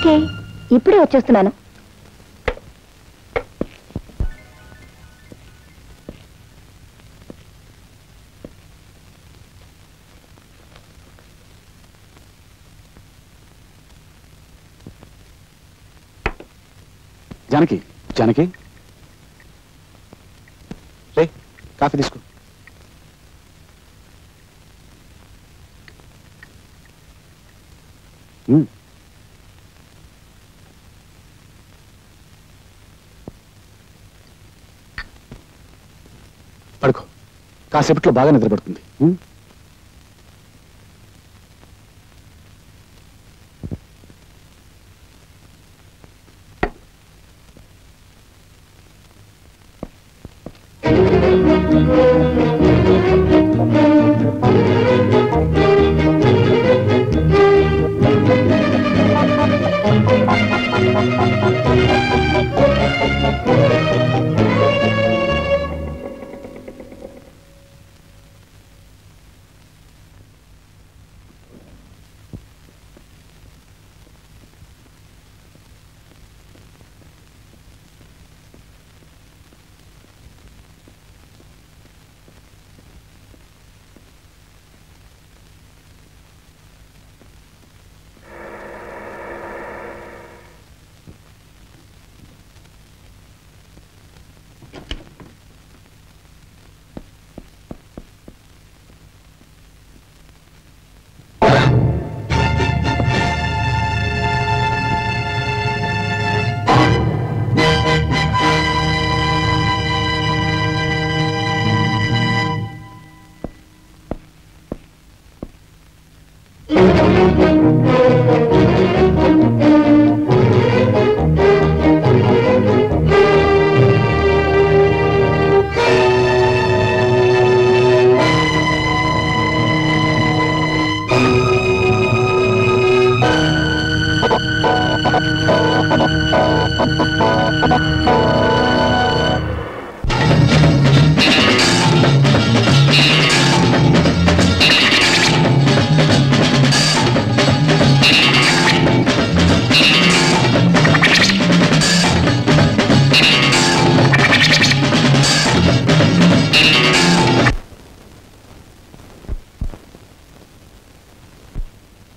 Okay, ఇప్పుడే వచ్చేస్తున్నాను. జానకి, జానకి, రే coffee తీసుకో. పడుకో, కాసేపట్లో బాగా నిద్రపడుతుంది.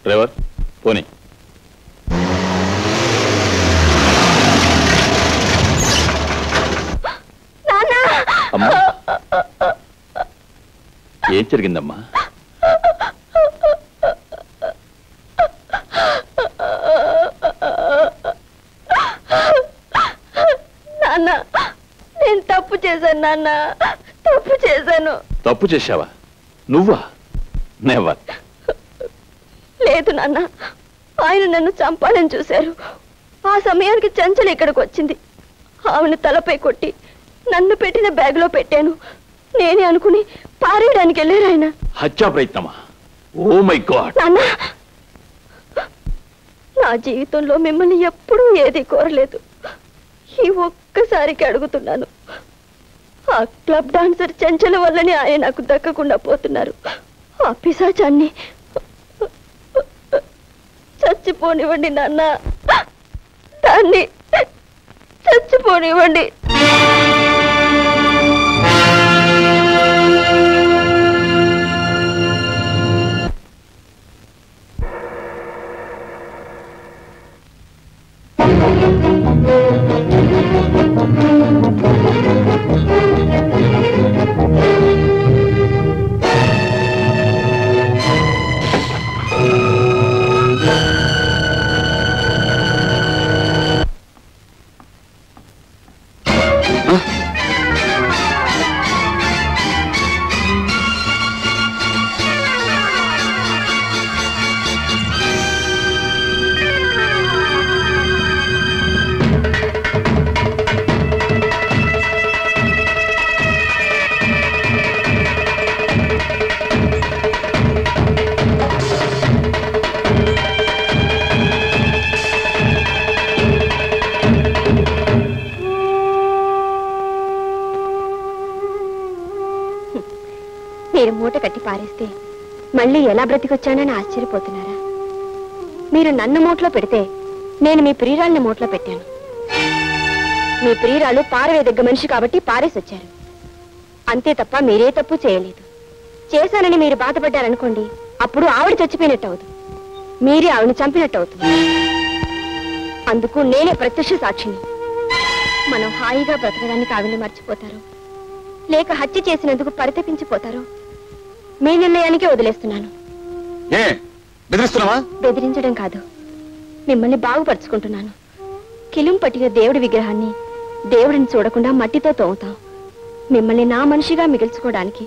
డ్రైవర్ పోనీ. అమ్మా, ఏం జరిగిందమ్మా? నాన్న, నేను తప్పు చేశాను నాన్న, తప్పు చేశాను. తప్పు చేశావా? నువ్వా? నెవర్. లేదు నాన్న, ఆయన నన్ను చంపాలని చూశారు. ఆ సమయానికి చంచల ఇక్కడికి వచ్చింది. ఆమెను తలపై కొట్టి నన్ను పెట్టిన బ్యాగ్లో పెట్టాను. నేనే అనుకుని పారేయడానికి వెళ్ళారు ఆయన. హత్యా ప్రయత్నమా? Oh my God. నాన్న, నా జీవితంలో మిమ్మల్ని ఎప్పుడూ ఏది కోరలేదు. ఈ ఒక్కసారికి అడుగుతున్నాను. ఆ క్లబ్ డాన్సర్ చంచల వల్లనే ఆయన నాకు దక్కకుండా పోతున్నారు. ఆ పిశాచాన్ని చచ్చిపోనివ్వండి నాన్న, దాన్ని చచ్చిపోనివ్వండి. మీరు మూట కట్టి పారేస్తే మళ్ళీ ఎలా బ్రతికొచ్చానని ఆశ్చర్యపోతున్నారా? మీరు నన్ను మూటలో పెడితే నేను మీ ప్రియురాల్ని మోట్లో పెట్టాను. మీ ప్రియురాలు పారవే దగ్గర మనిషి కాబట్టి పారేసి వచ్చారు. అంతే తప్ప మీరే తప్పు చేయలేదు. చేశానని మీరు బాధపడ్డారనుకోండి, అప్పుడు ఆవిడ చచ్చిపోయినట్టు అవుతుంది, మీరే ఆవిడని చంపినట్టు అవుతుంది. అందుకు నేనే ప్రత్యక్ష సాక్షిని. మనం హాయిగా బ్రతకడానికి ఆవిడని మర్చిపోతారు, లేక హత్య చేసినందుకు పరితపించిపోతారు, మీ నిర్ణయానికే వదిలేస్తున్నాను. బెదిరించడం కాదు, మిమ్మల్ని బాగుపరుచుకుంటున్నాను. కిలుం పట్టిన దేవుడి విగ్రహాన్ని దేవుడిని చూడకుండా మట్టితో తోముతాం. మిమ్మల్ని నా మనిషిగా మిగిల్చుకోవడానికి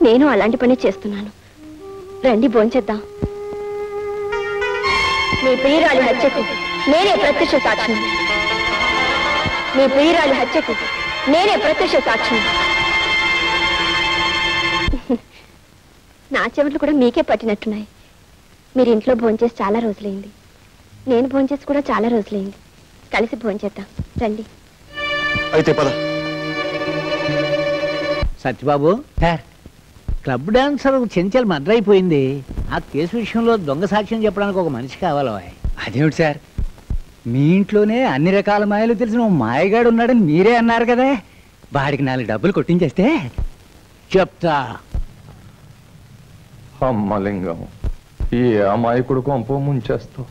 నేను అలాంటి పని చేస్తున్నాను. రండి భోంచేద్దాం. మీ ప్రియురాలి హత్యకు నేనే ప్రత్యక్ష సాక్షిని. మీ ప్రియురాలి హత్యకు నేనే ప్రత్యక్ష సాక్షిని. నా చెవులు కూడా మీకే పట్టినట్టున్నాయి. మీరు ఇంట్లో భోంచేసి చాలా రోజులైంది, నేను భోంచేసి కూడా చాలా రోజులైంది. కలిసి భోంచేద్దాం రండి. అయితే పద. Satyababu sir, club dancer Chenchal murder అయిపోయింది. ఆ కేసు విషయంలో దొంగ సాక్ష్యం చెప్పడానికి ఒక మనిషి కావాలి. అదేమిటి సార్, మీ ఇంట్లోనే అన్ని రకాల మాయలు తెలిసిన ఓ మాయగాడు ఉన్నాడని మీరే అన్నారు కదా. వాడికి 4 డబ్బులు కొట్టించేస్తే చెప్తా. అమ్మలింగం, ఈ అమాయకుడు కొంప ముంచేస్తావు.